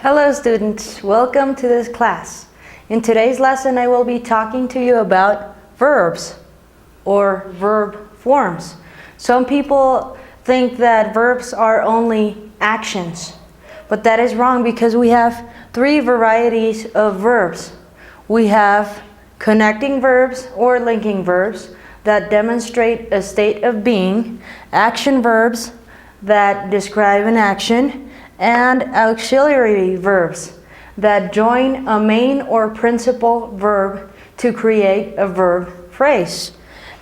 Hello students, welcome to this class. In today's lesson I will be talking to you about verbs or verb forms. Some people think that verbs are only actions, but that is wrong because we have three varieties of verbs. We have connecting verbs or linking verbs that demonstrate a state of being, action verbs that describe an action, and auxiliary verbs that join a main or principal verb to create a verb phrase.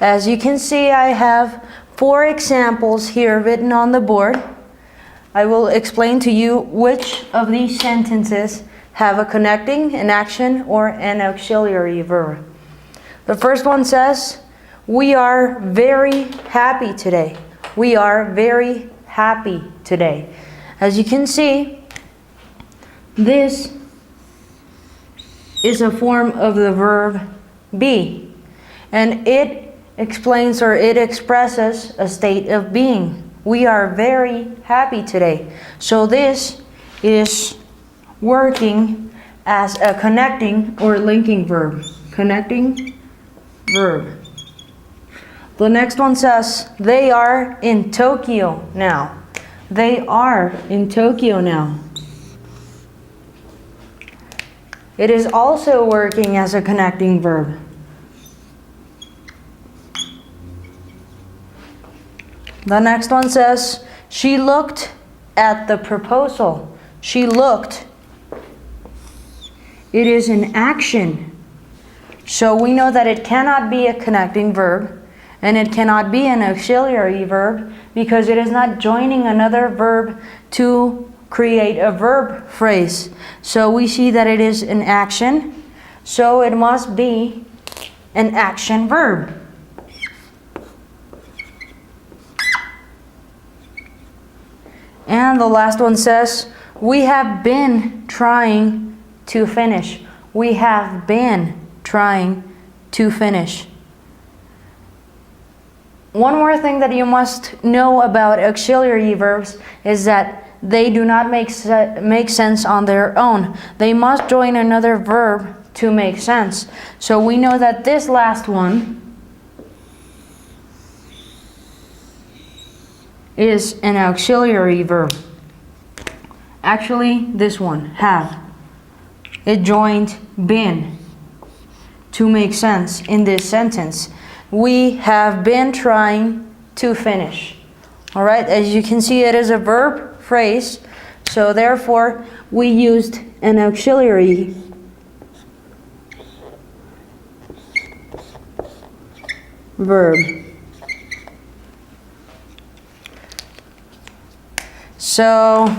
As you can see, I have 4 examples here written on the board. I will explain to you which of these sentences have a connecting, an action, or an auxiliary verb. The first one says, "We are very happy today." We are very happy today. As you can see, this is a form of the verb be, and it explains or it expresses a state of being. We are very happy today. So this is working as a connecting or linking verb. Connecting verb. The next one says, "They are in Tokyo now." They are in Tokyo now. It is also working as a connecting verb. The next one says, "She looked at the proposal." She looked. It is an action. So we know that it cannot be a connecting verb and it cannot be an auxiliary verb because it is not joining another verb to create a verb phrase. So we see that it is an action, so it must be an action verb. And the last one says, "We have been trying to finish." We have been trying to finish. One more thing that you must know about auxiliary verbs is that they do not make sense on their own. They must join another verb to make sense. So we know that this last one is an auxiliary verb. Actually, this one, have. It joined been to make sense in this sentence. We have been trying to finish. All right, as you can see, it is a verb phrase, so therefore we used an auxiliary verb. So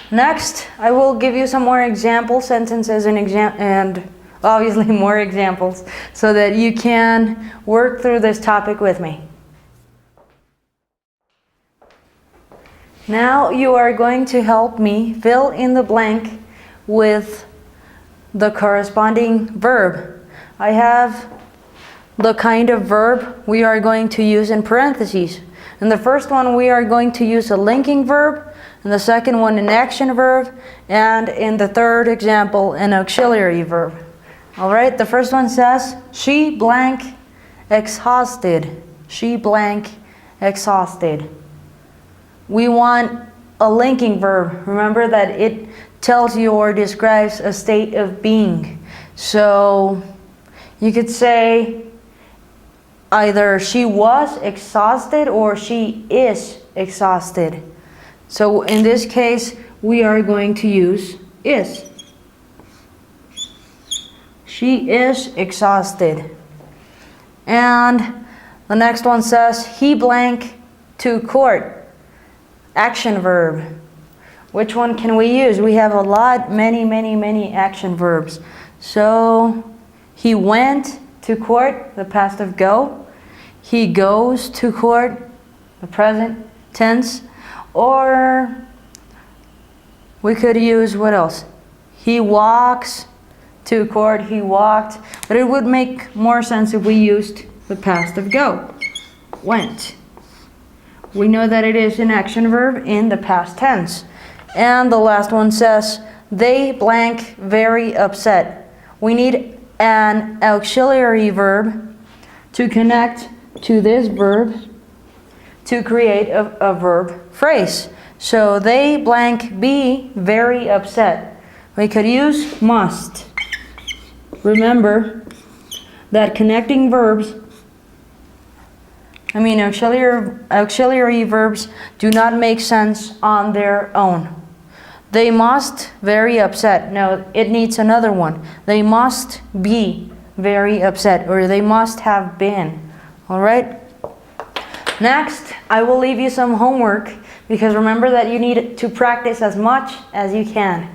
next, I will give you some more example sentences and obviously more examples so that you can work through this topic with me. Now you are going to help me fill in the blank with the corresponding verb. I have the kind of verb we are going to use in parentheses. In the first one we are going to use a linking verb, in the second one an action verb, and in the third example an auxiliary verb. All right, the first one says, "She blank exhausted." She blank exhausted. We want a linking verb. Remember that it tells you or describes a state of being. So you could say either she was exhausted or she is exhausted. So in this case, we are going to use is. She is exhausted. And the next one says, "He blank to court." Action verb. Which one can we use? We have a lot, many action verbs. So he went to court, the past of go. He goes to court, the present tense. Or we could use what else? He walks to court, he walked, but it would make more sense if we used the past of go, went. We know that it is an action verb in the past tense. And the last one says, they blank very upset. We need an auxiliary verb to connect to this verb to create a verb phrase. So they blank be very upset. We could use must. Remember that connecting verbs, auxiliary verbs do not make sense on their own. They must very upset. No, it needs another one. They must be very upset, or they must have been. All right? Next, I will leave you some homework, because remember that you need to practice as much as you can.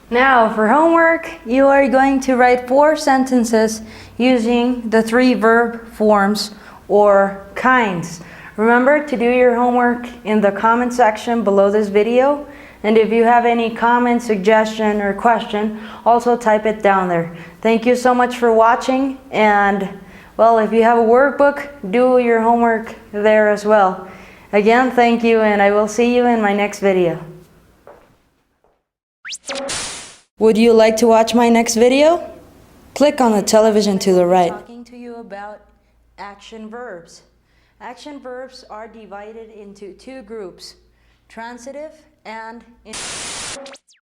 Now, for homework, you are going to write 4 sentences using the 3 verb forms or kinds. Remember to do your homework in the comment section below this video. And if you have any comment, suggestion, or question, also type it down there. Thank you so much for watching. And, well, if you have a workbook, do your homework there as well. Again, thank you, and I will see you in my next video. Would you like to watch my next video? Click on the television to the right. Talking to you about action verbs. Action verbs are divided into 2 groups, transitive and